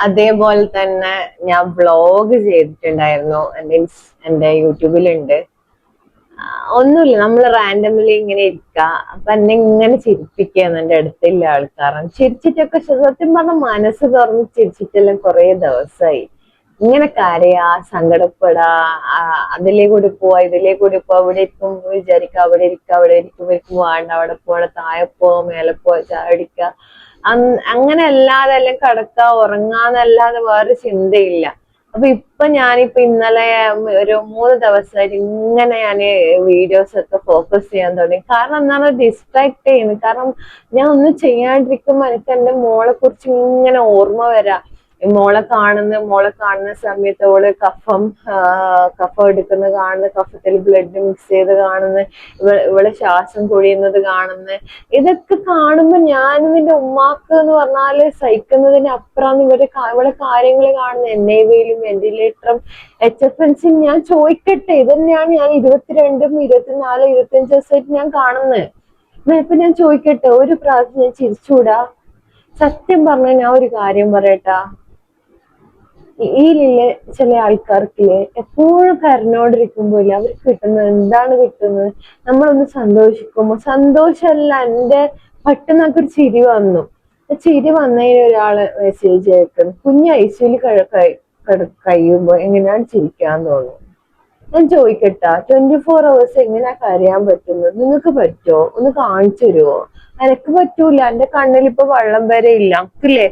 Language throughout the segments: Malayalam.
അതേപോലെ തന്നെ ഞാൻ വ്ളോഗ് ചെയ്തിട്ടുണ്ടായിരുന്നു. എന്റെ യൂട്യൂബിലുണ്ട്. ഒന്നുമില്ല, നമ്മൾ റാൻഡംലി ഇങ്ങനെ ഇരിക്ക, അപ്പൊ എന്നെ ഇങ്ങനെ ചിരിപ്പിക്കുകയാണ് എന്റെ അടുത്തുള്ള ആൾക്കാരൻ. ചിരിച്ചിട്ടൊക്കെ സത്യം പറഞ്ഞ മനസ്സ് തുറന്ന് ചിരിച്ചിട്ടെല്ലാം കുറെ ദിവസമായി. ഇങ്ങനെ കരയാ, സങ്കടപ്പെടാ, അതിലേ കൂടി പോവാ, ഇതിലേ കൂടി പോവാ, അവിടെ ഇരിക്കുമ്പോ വിചാരിക്ക അവിടെ ഇരിക്ക, അവിടെ ഇരിക്കുമ്പോ വേണ്ട, അവിടെ പോവാ, താഴെ പോവാ, മേലെ പോവാ, ചാടിക്ക, അങ്ങനെ അല്ലാതെ എല്ലാം കിടക്ക ഉറങ്ങാന്നല്ലാതെ വേറെ ചിന്തയില്ല. അപ്പൊ ഞാനിപ്പോ ഇന്നലെ ഒരു 3 ദിവസമായിട്ട് ഇങ്ങനെ ഞാന് വീഡിയോസ് ഒക്കെ ഫോക്കസ് ചെയ്യാൻ തുടങ്ങി. കാരണം എന്താണ്, ഡിസ്ട്രാക്ട് ചെയ്യുന്നത്. കാരണം ഞാൻ ഒന്നും ചെയ്യാണ്ടിരിക്കുമ്പോ എനിക്ക് എന്റെ മോളെ കുറിച്ച് ഇങ്ങനെ ഓർമ്മ വരാ. മോളെ കാണുന്ന സമയത്ത് ഓള് കഫം എടുക്കുന്നത് കാണുന്നു, കഫത്തിൽ ബ്ലഡ് മിക്സ് ചെയ്ത് കാണുന്നു, ഇവള് ശ്വാസം കൊഴിയുന്നത് കാണുന്നു. ഇതൊക്കെ കാണുമ്പോ ഞാനും നിന്റെ ഉമ്മാക്ക് എന്ന് പറഞ്ഞാല് സഹിക്കുന്നതിന് അപ്പുറം ഇവളെ കാര്യങ്ങൾ കാണുന്നത്. NIVയിലും വെന്റിലേറ്ററും HFNC. ഞാൻ ചോദിക്കട്ടെ, ഇതന്നെയാണ് ഞാൻ 22, 24, 25 ദിവസമായിട്ട് ഞാൻ കാണുന്നത്. ഇപ്പൊ ഞാൻ ചോദിക്കട്ടെ, ഒരു പ്രാവശ്യം ഞാൻ ചിരിച്ചൂടാ? സത്യം പറഞ്ഞ ഞാൻ ഒരു കാര്യം പറയട്ടാ, ഈയിലെ ചില ആൾക്കാർക്കില്ലേ എപ്പോഴും കരഞ്ഞോണ്ടിരിക്കുമ്പോയില്ലേ അവർക്ക് കിട്ടുന്നത് എന്താണ് കിട്ടുന്നത്? നമ്മളൊന്ന് സന്തോഷിക്കുമ്പോ, സന്തോഷമല്ല, പെട്ടെന്നൊക്കെ ഒരു ചിരി വന്നു. ചിരി വന്നതിന് ഒരാള് മെസ്സേജ് അയക്കുന്നു, കുഞ്ഞ് ഐസിയിൽ കഴിയുമ്പോ എങ്ങനെയാണ് ചിരിക്കാൻ തോന്നുന്നു? ഞാൻ ചോദിക്കട്ടാ, 24 hours എങ്ങനെയാ കരയാൻ പറ്റുന്നത്? നിങ്ങൾക്ക് പറ്റുമോ? ഒന്ന് കാണിച്ചു തരുമോ? എനക്ക് പറ്റൂല. എന്റെ കണ്ണിൽ ഇപ്പൊ വെള്ളം വരെ ഇല്ല. നമുക്കില്ലേ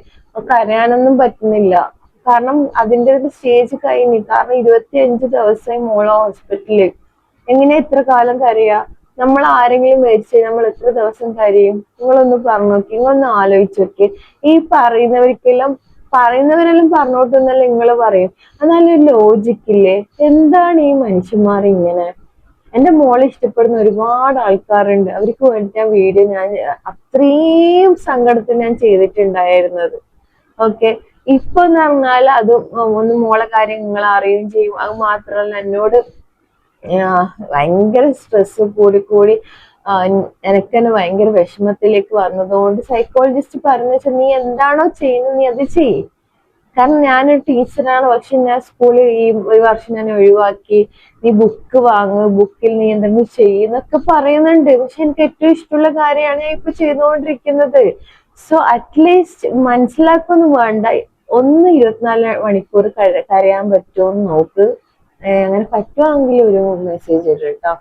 കരയാനൊന്നും പറ്റുന്നില്ല. കാരണം അതിന്റെ ഒരു സ്റ്റേജ് കഴിഞ്ഞു. കാരണം 25 ദിവസമായി മോളെ ഹോസ്പിറ്റലിൽ. എങ്ങനെയാ ഇത്ര കാലം കരയാ? നമ്മൾ ആരെങ്കിലും മരിച്ചു നമ്മൾ എത്ര ദിവസം കരയും? നിങ്ങളൊന്ന് പറഞ്ഞു നോക്കി, നിങ്ങളൊന്ന് ആലോചിച്ച് നോക്കി. ഈ പറയുന്നവരെല്ലാം പറഞ്ഞോട്ടെന്നല്ല നിങ്ങൾ പറയും. എന്നാലും ലോജിക്കില്ലേ? എന്താണ് ഈ മനുഷ്യന്മാർ ഇങ്ങനെ? എന്റെ മോളെ ഇഷ്ടപ്പെടുന്ന ഒരുപാട് ആൾക്കാരുണ്ട്. അവർക്ക് വേണ്ടി വീഡിയോ ഞാൻ അത്രയും സങ്കടത്തിൽ ഞാൻ ചെയ്തിട്ടുണ്ടായിരുന്നത്. ഓക്കെ, ഇപ്പൊ എന്ന് പറഞ്ഞാൽ അത് ഒന്ന് മോളെ കാര്യം നിങ്ങൾ അറിയുകയും ചെയ്യും. അത് മാത്രമല്ല, എന്നോട് ഭയങ്കര സ്ട്രെസ് കൂടി എനിക്ക് തന്നെ ഭയങ്കര വിഷമത്തിലേക്ക് വന്നതുകൊണ്ട് സൈക്കോളജിസ്റ്റ് പറഞ്ഞു വെച്ചാൽ, നീ എന്താണോ ചെയ്യുന്നത് നീ അത് ചെയ്യ്. കാരണം ഞാനൊരു ടീച്ചറാണ്, പക്ഷെ ഞാൻ സ്കൂളിൽ ഈ വർഷം ഞാൻ ഒഴിവാക്കി. നീ ബുക്ക് വാങ്ങ്, ബുക്കിൽ നീ എന്തെങ്കിലും ചെയ്യുന്നൊക്കെ പറയുന്നുണ്ട്. പക്ഷെ എനിക്ക് ഏറ്റവും ഇഷ്ടമുള്ള കാര്യമാണ് ഞാൻ ഇപ്പൊ ചെയ്തുകൊണ്ടിരിക്കുന്നത്. സോ അറ്റ്ലീസ്റ്റ് മനസ്സിലാക്കൊന്നും വേണ്ട, 24 മണിക്കൂർ കരയാൻ പറ്റുമോ എന്ന് നോക്ക്. അങ്ങനെ പറ്റുവാണെങ്കിൽ ഒരു മെസ്സേജ് ഇട്ടോ.